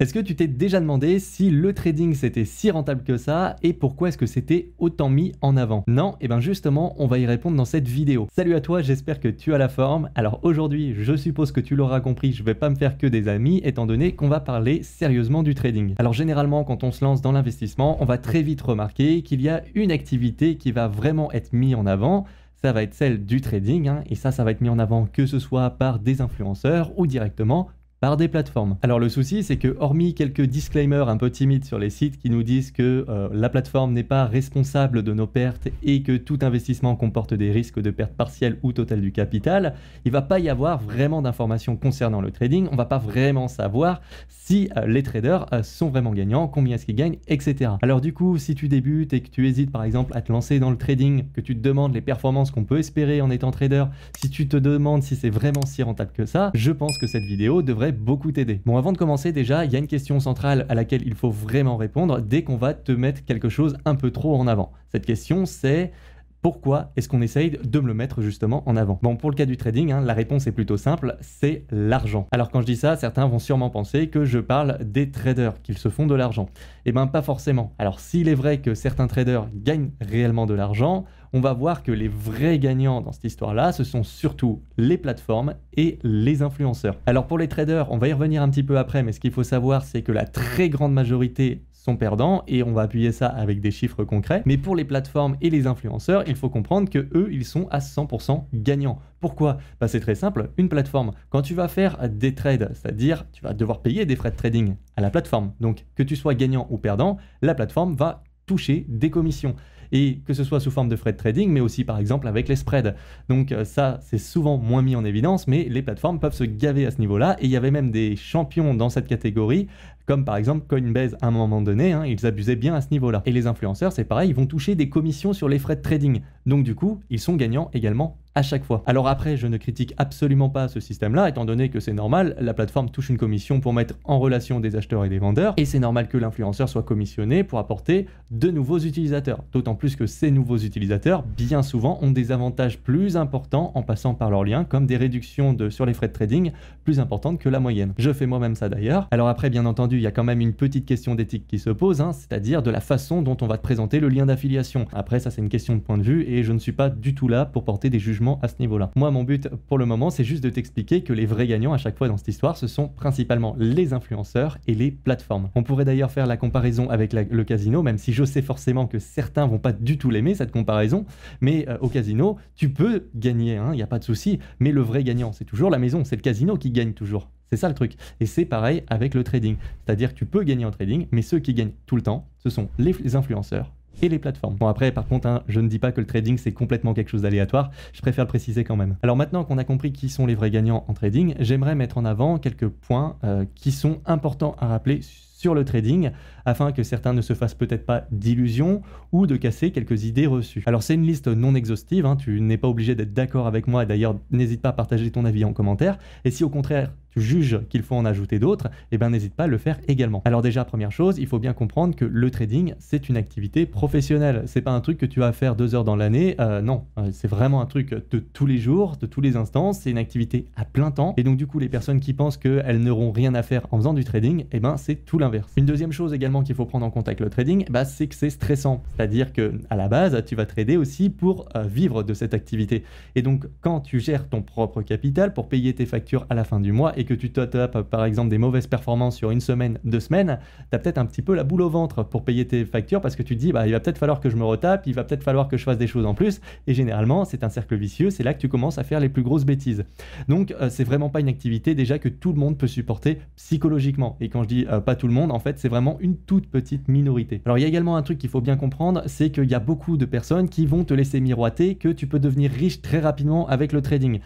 Est-ce que tu t'es déjà demandé si le trading c'était si rentable que ça et pourquoi est-ce que c'était autant mis en avant? Non, et bien justement, on va y répondre dans cette vidéo. Salut à toi, j'espère que tu as la forme. Alors aujourd'hui, je suppose que tu l'auras compris, je vais pas me faire que des amis étant donné qu'on va parler sérieusement du trading. Alors généralement, quand on se lance dans l'investissement, on va très vite remarquer qu'il y a une activité qui va vraiment être mise en avant. Ça va être celle du trading, et ça va être mis en avant que ce soit par des influenceurs ou directement par des plateformes. Alors le souci, c'est que hormis quelques disclaimers un peu timides sur les sites qui nous disent que la plateforme n'est pas responsable de nos pertes et que tout investissement comporte des risques de perte partielle ou totale du capital, il ne va pas y avoir vraiment d'informations concernant le trading. On ne va pas vraiment savoir si les traders sont vraiment gagnants, combien est-ce qu'ils gagnent, etc. Alors du coup, si tu débutes et que tu hésites par exemple à te lancer dans le trading, que tu te demandes les performances qu'on peut espérer en étant trader, si tu te demandes si c'est vraiment si rentable que ça, je pense que cette vidéo devrait beaucoup t'aider. Bon, avant de commencer, déjà, il y a une question centrale à laquelle il faut vraiment répondre dès qu'on va te mettre quelque chose un peu trop en avant. Cette question, c'est pourquoi est-ce qu'on essaye de me le mettre justement en avant? Bon, pour le cas du trading, la réponse est plutôt simple, c'est l'argent. Alors quand je dis ça, certains vont sûrement penser que je parle des traders, qu'ils se font de l'argent. Eh bien, pas forcément. Alors s'il est vrai que certains traders gagnent réellement de l'argent, on va voir que les vrais gagnants dans cette histoire-là, ce sont surtout les plateformes et les influenceurs. Alors pour les traders, on va y revenir un petit peu après, mais ce qu'il faut savoir, c'est que la très grande majorité sont perdants et on va appuyer ça avec des chiffres concrets. Mais pour les plateformes et les influenceurs, il faut comprendre que eux, ils sont à 100% gagnants. Pourquoi? Bah, c'est très simple. Une plateforme, quand tu vas faire des trades, c'est-à-dire tu vas devoir payer des frais de trading à la plateforme. Donc que tu sois gagnant ou perdant, la plateforme va toucher des commissions. Et que ce soit sous forme de frais de trading, mais aussi par exemple avec les spreads. Donc ça, c'est souvent moins mis en évidence, mais les plateformes peuvent se gaver à ce niveau-là. Et il y avait même des champions dans cette catégorie, comme par exemple Coinbase à un moment donné, ils abusaient bien à ce niveau-là. Et les influenceurs, c'est pareil, ils vont toucher des commissions sur les frais de trading. Donc du coup, ils sont gagnants également à chaque fois. Alors après, je ne critique absolument pas ce système-là, étant donné que c'est normal, la plateforme touche une commission pour mettre en relation des acheteurs et des vendeurs, et c'est normal que l'influenceur soit commissionné pour apporter de nouveaux utilisateurs. D'autant plus que ces nouveaux utilisateurs, bien souvent, ont des avantages plus importants en passant par leurs liens, comme des réductions sur les frais de trading plus importantes que la moyenne. Je fais moi-même ça d'ailleurs. Alors après, bien entendu, il y a quand même une petite question d'éthique qui se pose, c'est-à-dire de la façon dont on va te présenter le lien d'affiliation. Après, ça c'est une question de point de vue, et je ne suis pas du tout là pour porter des jugements à ce niveau-là. Moi, mon but pour le moment, c'est juste de t'expliquer que les vrais gagnants à chaque fois dans cette histoire, ce sont principalement les influenceurs et les plateformes. On pourrait d'ailleurs faire la comparaison avec le casino, même si je sais forcément que certains vont pas du tout l'aimer, cette comparaison, mais au casino, tu peux gagner, il n'y a pas de souci, mais le vrai gagnant, c'est toujours la maison, c'est le casino qui gagne toujours. C'est ça le truc. Et c'est pareil avec le trading. C'est-à-dire que tu peux gagner en trading, mais ceux qui gagnent tout le temps, ce sont les influenceurs et les plateformes. Bon après, par contre, je ne dis pas que le trading c'est complètement quelque chose d'aléatoire, je préfère le préciser quand même. Alors maintenant qu'on a compris qui sont les vrais gagnants en trading, j'aimerais mettre en avant quelques points qui sont importants à rappeler sur le trading, afin que certains ne se fassent peut-être pas d'illusions ou de casser quelques idées reçues. Alors c'est une liste non exhaustive, tu n'es pas obligé d'être d'accord avec moi, d'ailleurs n'hésite pas à partager ton avis en commentaire, et si au contraire tu juges qu'il faut en ajouter d'autres, n'hésite pas à le faire également. Alors déjà, première chose, il faut bien comprendre que le trading, c'est une activité professionnelle. C'est pas un truc que tu vas faire 2 heures dans l'année, non. C'est vraiment un truc de tous les jours, de tous les instants, c'est une activité à plein temps. Et donc du coup, les personnes qui pensent qu'elles n'auront rien à faire en faisant du trading, c'est tout l'inverse. Une deuxième chose également qu'il faut prendre en compte avec le trading, c'est que c'est stressant. C'est-à-dire que à la base, tu vas trader aussi pour vivre de cette activité. Et donc, quand tu gères ton propre capital pour payer tes factures à la fin du mois et que tu te tapes par exemple des mauvaises performances sur 1 semaine, 2 semaines, tu as peut-être un petit peu la boule au ventre pour payer tes factures parce que tu te dis il va peut-être falloir que je me retape, il va peut-être falloir que je fasse des choses en plus, et généralement c'est un cercle vicieux, c'est là que tu commences à faire les plus grosses bêtises. Donc c'est vraiment pas une activité déjà que tout le monde peut supporter psychologiquement, et quand je dis pas tout le monde, en fait c'est vraiment une toute petite minorité. Alors il y a également un truc qu'il faut bien comprendre, c'est qu'il y a beaucoup de personnes qui vont te laisser miroiter que tu peux devenir riche très rapidement avec le trading.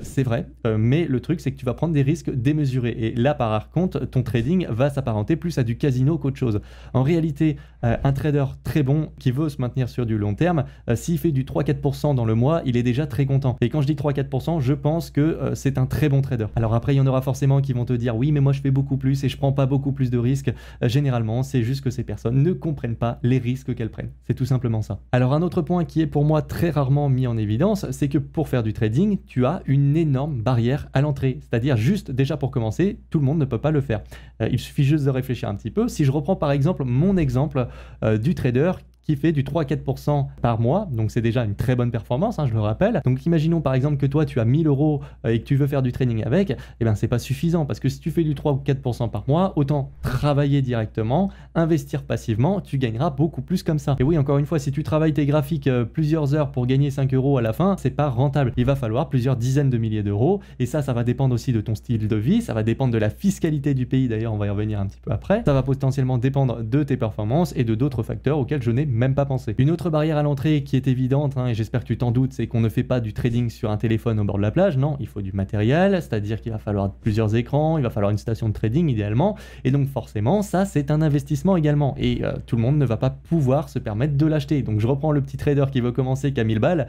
C'est vrai, mais le truc c'est que tu vas prendre des risques démesurés, et là par contre ton trading va s'apparenter plus à du casino qu'autre chose. En réalité, un trader très bon qui veut se maintenir sur du long terme, s'il fait du 3-4% dans le mois, il est déjà très content. Et quand je dis 3-4%, je pense que c'est un très bon trader. Alors après, il y en aura forcément qui vont te dire oui mais moi je fais beaucoup plus et je prends pas beaucoup plus de risques risque. Généralement, c'est juste que ces personnes ne comprennent pas les risques qu'elles prennent. C'est tout simplement ça. Alors un autre point qui est pour moi très rarement mis en évidence, c'est que pour faire du trading, tu as une énorme barrière à l'entrée. C'est-à-dire juste déjà pour commencer, tout le monde ne peut pas le faire. Il suffit juste de réfléchir un petit peu. Si je reprends par exemple mon exemple du trader qui fait du 3-4% par mois, donc c'est déjà une très bonne performance, je le rappelle. Donc imaginons par exemple que toi tu as 1000 € et que tu veux faire du trading avec, eh bien c'est pas suffisant parce que si tu fais du 3 ou 4% par mois, autant travailler directement, investir passivement, tu gagneras beaucoup plus comme ça. Et oui, encore une fois, si tu travailles tes graphiques plusieurs heures pour gagner 5 € à la fin, c'est pas rentable. Il va falloir plusieurs dizaines de milliers d'euros et ça va dépendre aussi de ton style de vie, ça va dépendre de la fiscalité du pays, d'ailleurs on va y revenir un petit peu après. Ça va potentiellement dépendre de tes performances et de d'autres facteurs auxquels je n'ai même pas pensé. Une autre barrière à l'entrée qui est évidente, et j'espère que tu t'en doutes, c'est qu'on ne fait pas du trading sur un téléphone au bord de la plage. Non, il faut du matériel, c'est-à-dire qu'il va falloir plusieurs écrans, il va falloir une station de trading idéalement, et donc forcément ça c'est un investissement également, et tout le monde ne va pas pouvoir se permettre de l'acheter. Donc je reprends le petit trader qui veut commencer qu'à 1000 balles,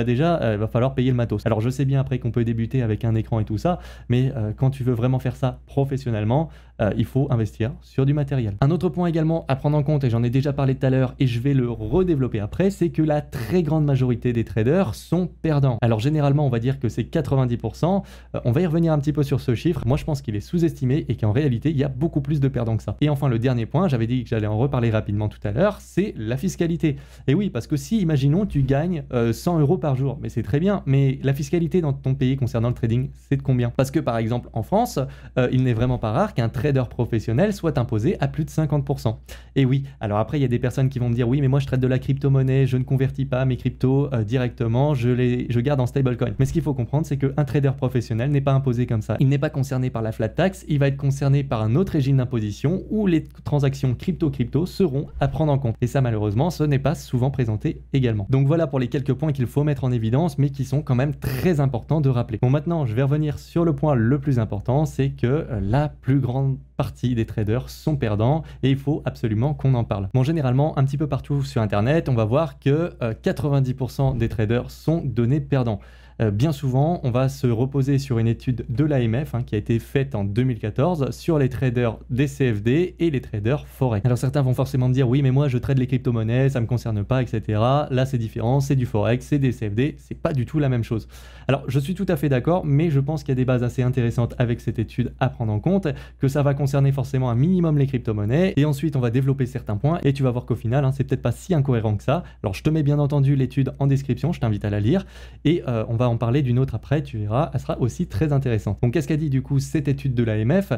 déjà il va falloir payer le matos. Alors je sais bien après qu'on peut débuter avec un écran et tout ça, mais quand tu veux vraiment faire ça professionnellement, il faut investir sur du matériel. Un autre point également à prendre en compte, et j'en ai déjà parlé tout à l'heure et je vais le redévelopper après, c'est que la très grande majorité des traders sont perdants. Alors généralement on va dire que c'est 90%, on va y revenir un petit peu sur ce chiffre. Moi je pense qu'il est sous-estimé et qu'en réalité il y a beaucoup plus de perdants que ça. Et enfin le dernier point, j'avais dit que j'allais en reparler rapidement tout à l'heure, c'est la fiscalité. Et oui, parce que si imaginons tu gagnes 100 € par jour, mais c'est très bien, mais la fiscalité dans ton pays concernant le trading, c'est de combien? Parce que par exemple en France, il n'est vraiment pas rare qu'un trader professionnel soit imposé à plus de 50%. Et oui, alors après il y a des personnes qui vont me dire oui mais moi je trade de la crypto-monnaie, je ne convertis pas mes cryptos directement, je garde en stablecoin. Mais ce qu'il faut comprendre c'est qu'un trader professionnel n'est pas imposé comme ça. Il n'est pas concerné par la flat tax, il va être concerné par un autre régime d'imposition où les transactions crypto seront à prendre en compte. Et ça malheureusement ce n'est pas souvent présenté également. Donc voilà pour les quelques points qu'il faut mettre en évidence mais qui sont quand même très importants de rappeler. Bon maintenant je vais revenir sur le point le plus important, c'est que la plus grande partie des traders sont perdants et il faut absolument qu'on en parle. Bon, généralement, un petit peu partout sur Internet, on va voir que 90% des traders sont donnés perdants. Bien souvent, on va se reposer sur une étude de l'AMF qui a été faite en 2014 sur les traders des CFD et les traders Forex. Alors certains vont forcément me dire oui mais moi je trade les crypto-monnaies, ça me concerne pas, etc. Là c'est différent, c'est du Forex, c'est des CFD, c'est pas du tout la même chose. Alors je suis tout à fait d'accord, mais je pense qu'il y a des bases assez intéressantes avec cette étude à prendre en compte, que ça va concerner forcément un minimum les crypto-monnaies et ensuite on va développer certains points et tu vas voir qu'au final c'est peut-être pas si incohérent que ça. Alors je te mets bien entendu l'étude en description, je t'invite à la lire et on va en parler d'une autre après, tu verras, elle sera aussi très intéressante. Donc qu'est-ce qu'a dit du coup cette étude de l'AMF?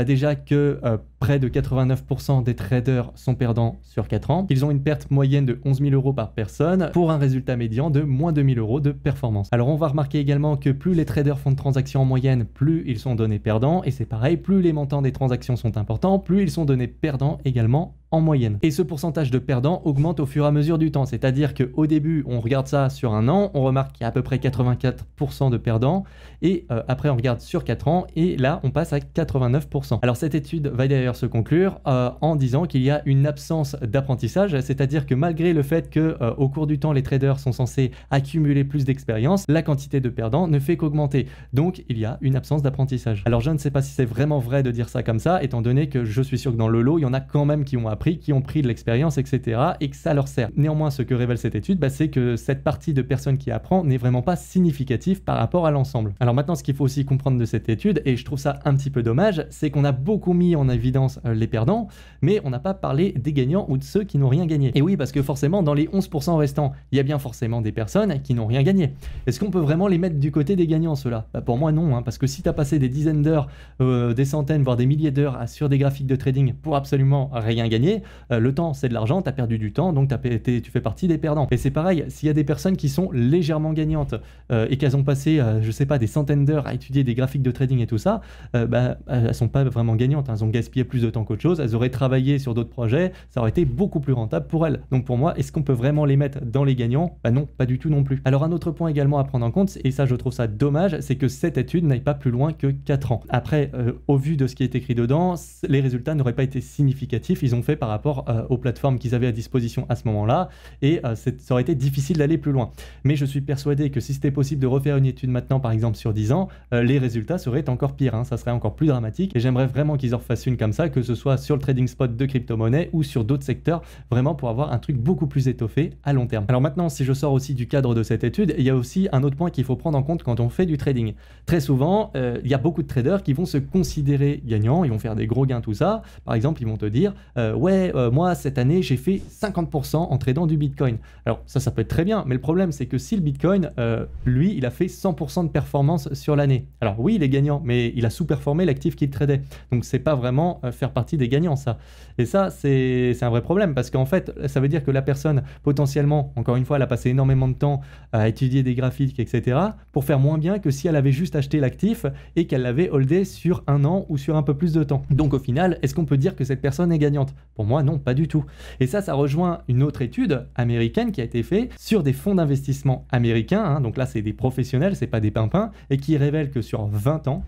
Déjà que près de 89% des traders sont perdants sur 4 ans, ils ont une perte moyenne de 11 000 € par personne pour un résultat médian de moins 2 000 € de performance. Alors on va remarquer également que plus les traders font de transactions en moyenne, plus ils sont donnés perdants et c'est pareil, plus les montants des transactions sont importants, plus ils sont donnés perdants également en moyenne. Et ce pourcentage de perdants augmente au fur et à mesure du temps, c'est-à-dire qu'au début, on regarde ça sur un an, on remarque qu'il y a à peu près 84% de perdants, et après on regarde sur 4 ans, et là on passe à 89%. Alors cette étude va d'ailleurs se conclure en disant qu'il y a une absence d'apprentissage, c'est-à-dire que malgré le fait que au cours du temps, les traders sont censés accumuler plus d'expérience, la quantité de perdants ne fait qu'augmenter. Donc il y a une absence d'apprentissage. Alors je ne sais pas si c'est vraiment vrai de dire ça comme ça, étant donné que je suis sûr que dans le lot, il y en a quand même qui ont appris, qui ont pris de l'expérience, etc. et que ça leur sert. Néanmoins, ce que révèle cette étude, c'est que cette partie de personnes qui apprend n'est vraiment pas significative par rapport à l'ensemble. Alors maintenant, ce qu'il faut aussi comprendre de cette étude, et je trouve ça un petit peu dommage, c'est qu'on a beaucoup mis en évidence les perdants, mais on n'a pas parlé des gagnants ou de ceux qui n'ont rien gagné. Et oui, parce que forcément, dans les 11% restants, il y a bien forcément des personnes qui n'ont rien gagné. Est-ce qu'on peut vraiment les mettre du côté des gagnants, ceux-là? Pour moi, non, parce que si tu as passé des dizaines d'heures, des centaines, voire des milliers d'heures sur des graphiques de trading pour absolument rien gagner, le temps c'est de l'argent, tu as perdu du temps, donc tu fais partie des perdants. Et c'est pareil, s'il y a des personnes qui sont légèrement gagnantes et qu'elles ont passé, je sais pas, des centaines d'heures à étudier des graphiques de trading et tout ça, elles sont pas vraiment gagnantes, elles ont gaspillé plus de temps qu'autre chose, elles auraient travaillé sur d'autres projets, ça aurait été beaucoup plus rentable pour elles. Donc pour moi, est-ce qu'on peut vraiment les mettre dans les gagnants? Non, pas du tout non plus. Alors un autre point également à prendre en compte, et ça je trouve ça dommage, c'est que cette étude n'aille pas plus loin que 4 ans. Après, au vu de ce qui est écrit dedans, les résultats n'auraient pas été significatifs, ils ont fait fait par rapport aux plateformes qu'ils avaient à disposition à ce moment-là, et ça aurait été difficile d'aller plus loin. Mais je suis persuadé que si c'était possible de refaire une étude maintenant, par exemple sur 10 ans, les résultats seraient encore pires, hein, ça serait encore plus dramatique, et j'aimerais vraiment qu'ils en refassent une comme ça, que ce soit sur le trading spot de crypto-monnaie ou sur d'autres secteurs, vraiment pour avoir un truc beaucoup plus étoffé à long terme. Alors maintenant, si je sors aussi du cadre de cette étude, il y a aussi un autre point qu'il faut prendre en compte quand on fait du trading. Très souvent, il y a beaucoup de traders qui vont se considérer gagnants, ils vont faire des gros gains, tout ça. Par exemple, ils vont te dire moi cette année j'ai fait 50% en tradant du Bitcoin. Alors ça peut être très bien, mais le problème c'est que si le Bitcoin, lui, il a fait 100% de performance sur l'année. Alors oui, il est gagnant, mais il a sous-performé l'actif qu'il tradait. Donc c'est pas vraiment faire partie des gagnants, ça. Et ça, c'est un vrai problème, parce qu'en fait, ça veut dire que la personne, potentiellement, encore une fois, elle a passé énormément de temps à étudier des graphiques, etc., pour faire moins bien que si elle avait juste acheté l'actif et qu'elle l'avait holdé sur un an ou sur un peu plus de temps. Donc au final, est-ce qu'on peut dire que cette personne est gagnante? Pour moi, non, pas du tout. Et ça rejoint une autre étude américaine qui a été faite sur des fonds d'investissement américains, hein, donc là c'est des professionnels, c'est pas des pimpins, et qui révèle que sur 20 ans,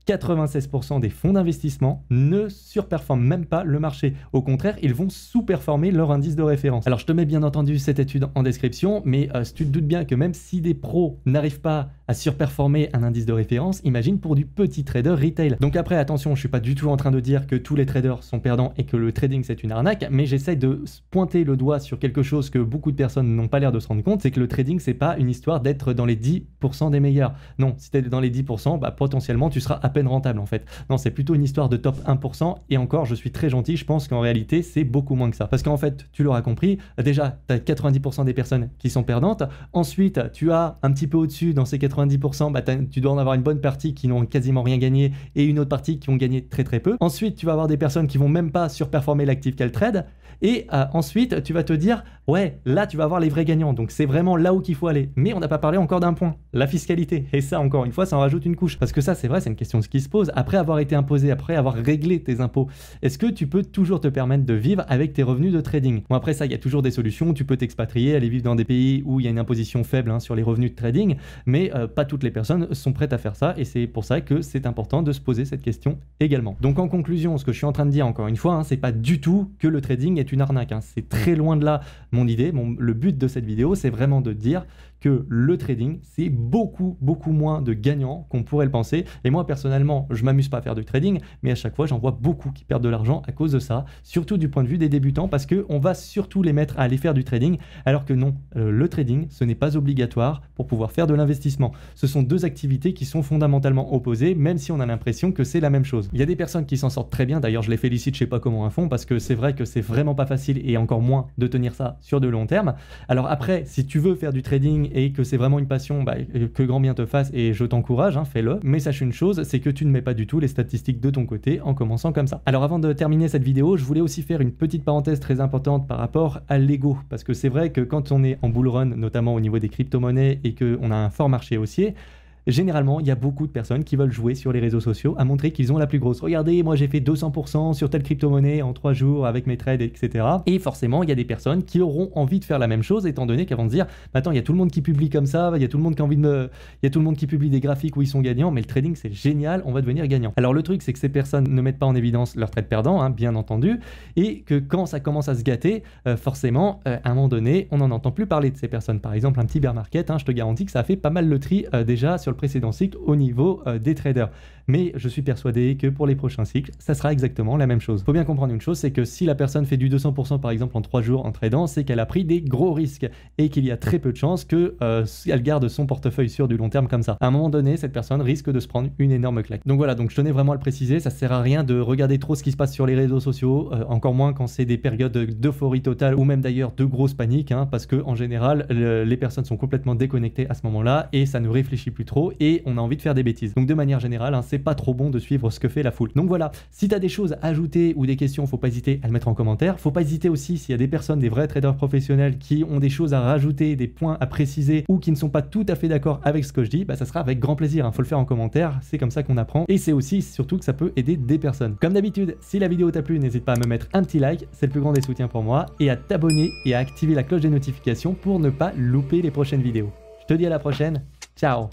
96% des fonds d'investissement ne surperforment même pas le marché. Au contraire, ils vont sous-performer leur indice de référence. Alors je te mets bien entendu cette étude en description, mais si tu te doutes bien que même si des pros n'arrivent pas à surperformer un indice de référence, imagine pour du petit trader retail. Donc après, attention, je suis pas du tout en train de dire que tous les traders sont perdants et que le trading c'est une arnaque, mais j'essaie de pointer le doigt sur quelque chose que beaucoup de personnes n'ont pas l'air de se rendre compte, c'est que le trading c'est pas une histoire d'être dans les 10% des meilleurs. Non, si tu es dans les 10%, bah, potentiellement tu seras à peine rentable en fait. Non, c'est plutôt une histoire de top 1%, et encore, je suis très gentil, je pense qu'en réalité c'est beaucoup moins que ça. Parce qu'en fait, tu l'auras compris, déjà tu as 90% des personnes qui sont perdantes, ensuite tu as un petit peu au-dessus dans ces 90%, bah, tu dois en avoir une bonne partie qui n'ont quasiment rien gagné et une autre partie qui ont gagné très très peu. Ensuite, tu vas avoir des personnes qui vont même pas surperformer l'actif qu'elles tradent, et ensuite tu vas te dire ouais, là tu vas avoir les vrais gagnants, donc c'est vraiment là où qu'il faut aller. Mais on n'a pas parlé encore d'un point, la fiscalité, et ça encore une fois ça en rajoute une couche, parce que ça c'est vrai, c'est une question qui se pose. Après avoir été imposé, après avoir réglé tes impôts, est-ce que tu peux toujours te permettre de vivre avec tes revenus de trading? Bon, après ça, il y a toujours des solutions, tu peux t'expatrier, aller vivre dans des pays où il y a une imposition faible, hein, sur les revenus de trading, mais pas toutes les personnes sont prêtes à faire ça, et c'est pour ça que c'est important de se poser cette question également. Donc en conclusion, ce que je suis en train de dire encore une fois, hein, c'est pas du tout que le trading est une arnaque, hein. C'est très loin de là mon idée. Le but de cette vidéo, c'est vraiment de dire que le trading, c'est beaucoup moins de gagnants qu'on pourrait le penser. Et moi, personnellement, je m'amuse pas à faire du trading, mais à chaque fois, j'en vois beaucoup qui perdent de l'argent à cause de ça, surtout du point de vue des débutants, parce qu'on va surtout les mettre à aller faire du trading, alors que non, le trading, ce n'est pas obligatoire pour pouvoir faire de l'investissement. Ce sont deux activités qui sont fondamentalement opposées, même si on a l'impression que c'est la même chose. Il y a des personnes qui s'en sortent très bien, d'ailleurs, je les félicite, je sais pas comment à fond, parce que c'est vrai que c'est vraiment pas facile, et encore moins de tenir ça sur de long terme. Alors après, si tu veux faire du trading et que c'est vraiment une passion, bah, que grand bien te fasse, et je t'encourage, hein, fais-le. Mais sache une chose, c'est que tu ne mets pas du tout les statistiques de ton côté en commençant comme ça. Alors avant de terminer cette vidéo, je voulais aussi faire une petite parenthèse très importante par rapport à l'ego, parce que c'est vrai que quand on est en bull run, notamment au niveau des crypto-monnaies, et qu'on a un fort marché haussier, généralement, il y a beaucoup de personnes qui veulent jouer sur les réseaux sociaux à montrer qu'ils ont la plus grosse. Regardez, moi j'ai fait 200% sur telle crypto-monnaie en 3 jours avec mes trades, etc. Et forcément, il y a des personnes qui auront envie de faire la même chose, étant donné qu'elles vont se dire, attends, il y a tout le monde qui publie comme ça, il y a tout le monde qui a envie de il y a tout le monde qui publie des graphiques où ils sont gagnants, mais le trading c'est génial, on va devenir gagnant. Alors le truc, c'est que ces personnes ne mettent pas en évidence leur trade perdant, hein, bien entendu, et que quand ça commence à se gâter, forcément, à un moment donné, on n'en entend plus parler de ces personnes. Par exemple, un petit bear market, hein, je te garantis que ça a fait pas mal le tri déjà sur le précédent cycle au niveau des traders. Mais je suis persuadé que pour les prochains cycles, ça sera exactement la même chose. Il faut bien comprendre une chose, c'est que si la personne fait du 200% par exemple en 3 jours en tradant, c'est qu'elle a pris des gros risques et qu'il y a très peu de chances qu'elle garde son portefeuille sur du long terme comme ça. À un moment donné, cette personne risque de se prendre une énorme claque. Donc voilà, donc je tenais vraiment à le préciser, ça sert à rien de regarder trop ce qui se passe sur les réseaux sociaux, encore moins quand c'est des périodes d'euphorie totale ou même d'ailleurs de grosses paniques, hein, parce que en général, les personnes sont complètement déconnectées à ce moment-là et ça ne réfléchit plus trop et on a envie de faire des bêtises. Donc de manière générale, hein, c'est pas trop bon de suivre ce que fait la foule. Donc voilà, si tu as des choses à ajouter ou des questions, faut pas hésiter à le mettre en commentaire. Faut pas hésiter aussi s'il y a des personnes, des vrais traders professionnels qui ont des choses à rajouter, des points à préciser ou qui ne sont pas tout à fait d'accord avec ce que je dis, bah ça sera avec grand plaisir, hein. Faut le faire en commentaire, c'est comme ça qu'on apprend et c'est aussi surtout que ça peut aider des personnes. Comme d'habitude, si la vidéo t'a plu, n'hésite pas à me mettre un petit like, c'est le plus grand des soutiens pour moi, et à t'abonner et à activer la cloche des notifications pour ne pas louper les prochaines vidéos. Je te dis à la prochaine, ciao.